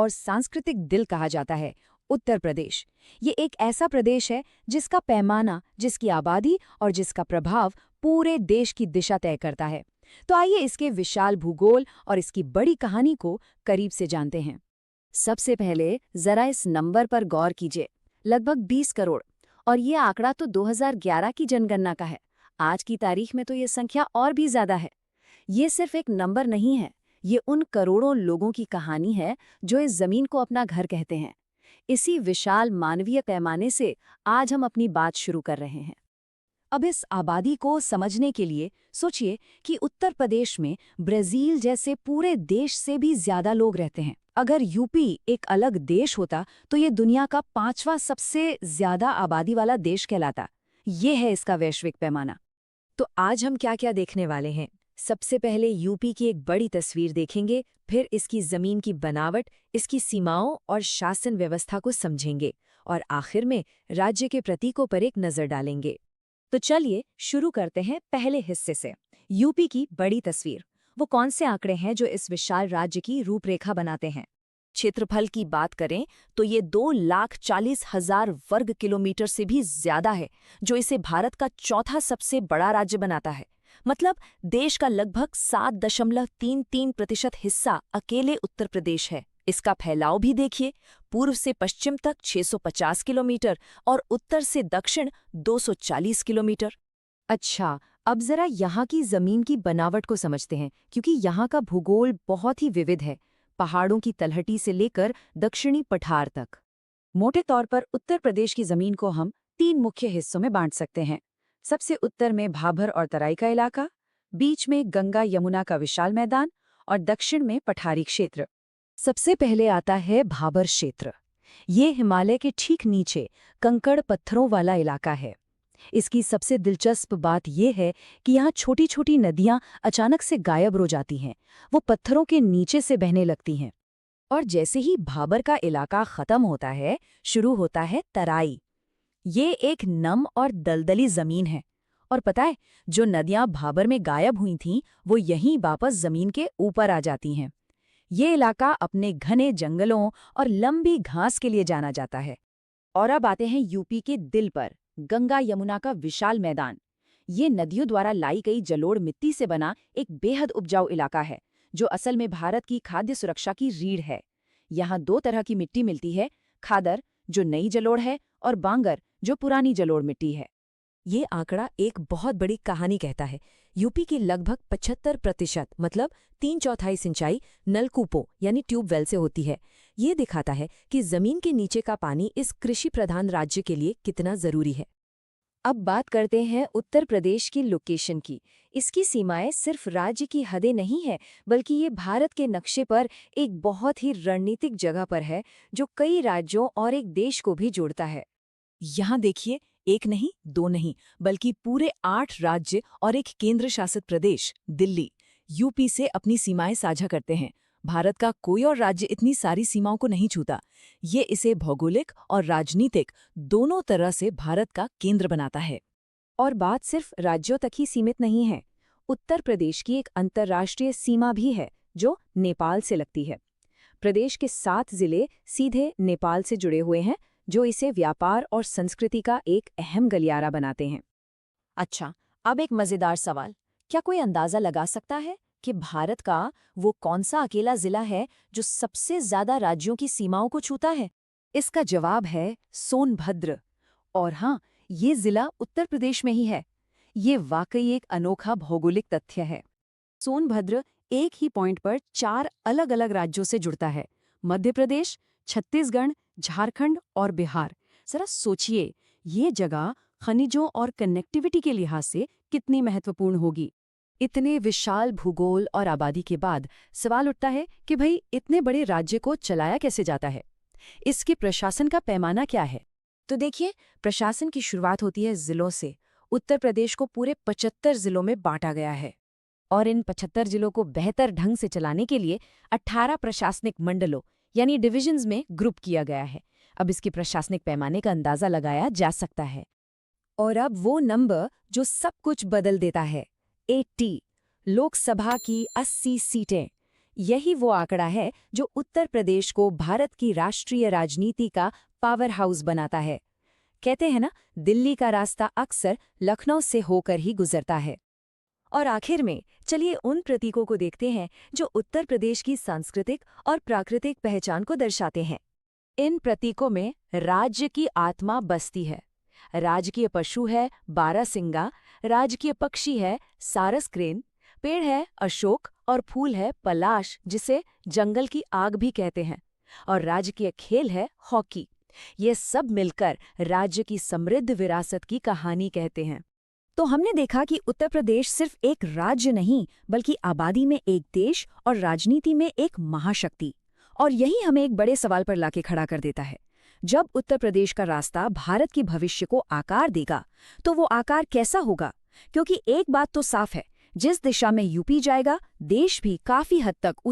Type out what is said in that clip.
और सांस्कृतिक दिल कहा जाता है उत्तर प्रदेश। ये एक ऐसा प्रदेश है जिसका पैमाना, जिसकी आबादी और जिसका प्रभाव पूरे देश की दिशा तय करता है। तो आइए इसके विशाल भूगोल और इसकी बड़ी कहानी को करीब से जानते हैं। सबसे पहले जरा इस नंबर पर गौर कीजिए, लगभग 20 करोड़। और ये आंकड़ा तो 2011 की जनगणना का है। आज की तारीख में तो ये संख्या और भी ज्यादा है। ये सिर्फ एक नंबर नहीं है, ये उन करोड़ों लोगों की कहानी है जो इस जमीन को अपना घर कहते हैं। इसी विशाल मानवीय पैमाने से आज हम अपनी बात शुरू कर रहे हैं। अब इस आबादी को समझने के लिए सोचिए कि उत्तर प्रदेश में ब्राजील जैसे पूरे देश से भी ज्यादा लोग रहते हैं। अगर यूपी एक अलग देश होता तो ये दुनिया का 5वां सबसे ज्यादा आबादी वाला देश कहलाता। ये है इसका वैश्विक पैमाना। तो आज हम क्या क्या देखने वाले हैं? सबसे पहले यूपी की एक बड़ी तस्वीर देखेंगे, फिर इसकी जमीन की बनावट, इसकी सीमाओं और शासन व्यवस्था को समझेंगे, और आखिर में राज्य के प्रतीकों पर एक नजर डालेंगे। तो चलिए शुरू करते हैं पहले हिस्से से, यूपी की बड़ी तस्वीर। वो कौन से आंकड़े हैं जो इस विशाल राज्य की रूपरेखा बनाते हैं? क्षेत्रफल की बात करें तो ये 2,40,000 वर्ग किलोमीटर से भी ज्यादा है, जो इसे भारत का चौथा सबसे बड़ा राज्य बनाता है। मतलब देश का लगभग 7.33% हिस्सा अकेले उत्तर प्रदेश है। इसका फैलाव भी देखिए, पूर्व से पश्चिम तक 650 किलोमीटर और उत्तर से दक्षिण 240 किलोमीटर। अच्छा, अब जरा यहाँ की जमीन की बनावट को समझते हैं, क्योंकि यहाँ का भूगोल बहुत ही विविध है, पहाड़ों की तलहटी से लेकर दक्षिणी पठार तक। मोटे तौर पर उत्तर प्रदेश की जमीन को हम 3 मुख्य हिस्सों में बांट सकते हैं। सबसे उत्तर में भाभर और तराई का इलाका, बीच में गंगा यमुना का विशाल मैदान और दक्षिण में पठारी क्षेत्र। सबसे पहले आता है भाबर क्षेत्र। ये हिमालय के ठीक नीचे कंकड़ पत्थरों वाला इलाका है। इसकी सबसे दिलचस्प बात यह है कि यहाँ छोटी छोटी नदियाँ अचानक से गायब हो जाती हैं, वो पत्थरों के नीचे से बहने लगती हैं। और जैसे ही भाबर का इलाका खत्म होता है, शुरू होता है तराई। ये एक नम और दलदली जमीन है। और पता है, जो नदियाँ भाबर में गायब हुई थीं, वो यहीं वापस जमीन के ऊपर आ जाती हैं। ये इलाका अपने घने जंगलों और लंबी घास के लिए जाना जाता है। और अब आते हैं यूपी के दिल पर, गंगा यमुना का विशाल मैदान। ये नदियों द्वारा लाई गई जलोढ़ मिट्टी से बना एक बेहद उपजाऊ इलाका है, जो असल में भारत की खाद्य सुरक्षा की रीढ़ है। यहाँ 2 तरह की मिट्टी मिलती है, खादर जो नई जलोढ़ है और बांगर जो पुरानी जलोढ़ मिट्टी है। ये आंकड़ा एक बहुत बड़ी कहानी कहता है। यूपी की लगभग 75% मतलब 3/4 सिंचाई नलकूपों यानी ट्यूबवेल से होती है। ये दिखाता है कि जमीन के नीचे का पानी इस कृषि प्रधान राज्य के लिए कितना जरूरी है। अब बात करते हैं उत्तर प्रदेश की लोकेशन की। इसकी सीमाएं सिर्फ राज्य की हदें नहीं है, बल्कि ये भारत के नक्शे पर एक बहुत ही रणनीतिक जगह पर है, जो कई राज्यों और एक देश को भी जोड़ता है। यहाँ देखिए, एक नहीं, 2 नहीं, बल्कि पूरे 8 राज्य और एक केंद्र शासित प्रदेश दिल्ली, यूपी से अपनी सीमाएं साझा करते हैं। भारत का कोई और राज्य इतनी सारी सीमाओं को नहीं छूता। ये इसे भौगोलिक और राजनीतिक दोनों तरह से भारत का केंद्र बनाता है। और बात सिर्फ राज्यों तक ही सीमित नहीं है। उत्तर प्रदेश की एक अंतर्राष्ट्रीय सीमा भी है, जो नेपाल से लगती है। प्रदेश के 7 जिले सीधे नेपाल से जुड़े हुए हैं, जो इसे व्यापार और संस्कृति का एक अहम गलियारा बनाते हैं। अच्छा, अब एक मजेदार सवाल, क्या कोई अंदाजा लगा सकता है कि भारत का वो कौन सा अकेला जिला है जो सबसे ज्यादा राज्यों की सीमाओं को छूता है? इसका जवाब है सोनभद्र। और हाँ, ये जिला उत्तर प्रदेश में ही है। ये वाकई एक अनोखा भौगोलिक तथ्य है। सोनभद्र एक ही पॉइंट पर 4 अलग-अलग राज्यों से जुड़ता है, मध्य प्रदेश, छत्तीसगढ़, झारखंड और बिहार। जरा सोचिए, ये जगह खनिजों और कनेक्टिविटी के लिहाज से कितनी महत्वपूर्ण होगी। इतने विशाल भूगोल और आबादी के बाद सवाल उठता है कि भाई इतने बड़े राज्य को चलाया कैसे जाता है? इसके प्रशासन का पैमाना क्या है? तो देखिए, प्रशासन की शुरुआत होती है जिलों से। उत्तर प्रदेश को पूरे 75 जिलों में बांटा गया है, और इन 75 जिलों को बेहतर ढंग से चलाने के लिए 18 प्रशासनिक मंडलों यानी डिविजन्स में ग्रुप किया गया है। अब इसके प्रशासनिक पैमाने का अंदाजा लगाया जा सकता है। और अब वो नंबर जो सब कुछ बदल देता है, 80, लोकसभा की 80 सीटें। यही वो आंकड़ा है जो उत्तर प्रदेश को भारत की राष्ट्रीय राजनीति का पावर हाउस बनाता है। कहते हैं ना, दिल्ली का रास्ता अक्सर लखनऊ से होकर ही गुजरता है। और आखिर में चलिए उन प्रतीकों को देखते हैं जो उत्तर प्रदेश की सांस्कृतिक और प्राकृतिक पहचान को दर्शाते हैं। इन प्रतीकों में राज्य की आत्मा बसती है। राजकीय पशु है बारहसिंगा, राजकीय पक्षी है सारस क्रेन, पेड़ है अशोक और फूल है पलाश, जिसे जंगल की आग भी कहते हैं, और राजकीय खेल है हॉकी। ये सब मिलकर राज्य की समृद्ध विरासत की कहानी कहते हैं। तो हमने देखा कि उत्तर प्रदेश सिर्फ एक राज्य नहीं, बल्कि आबादी में एक देश और राजनीति में एक महाशक्ति। और यही हमें एक बड़े सवाल पर लाके खड़ा कर देता है। जब उत्तर प्रदेश का रास्ता भारत की भविष्य को आकार देगा, तो वो आकार कैसा होगा? क्योंकि एक बात तो साफ है, जिस दिशा में यूपी जाएगा, देश भी काफी हद तक उस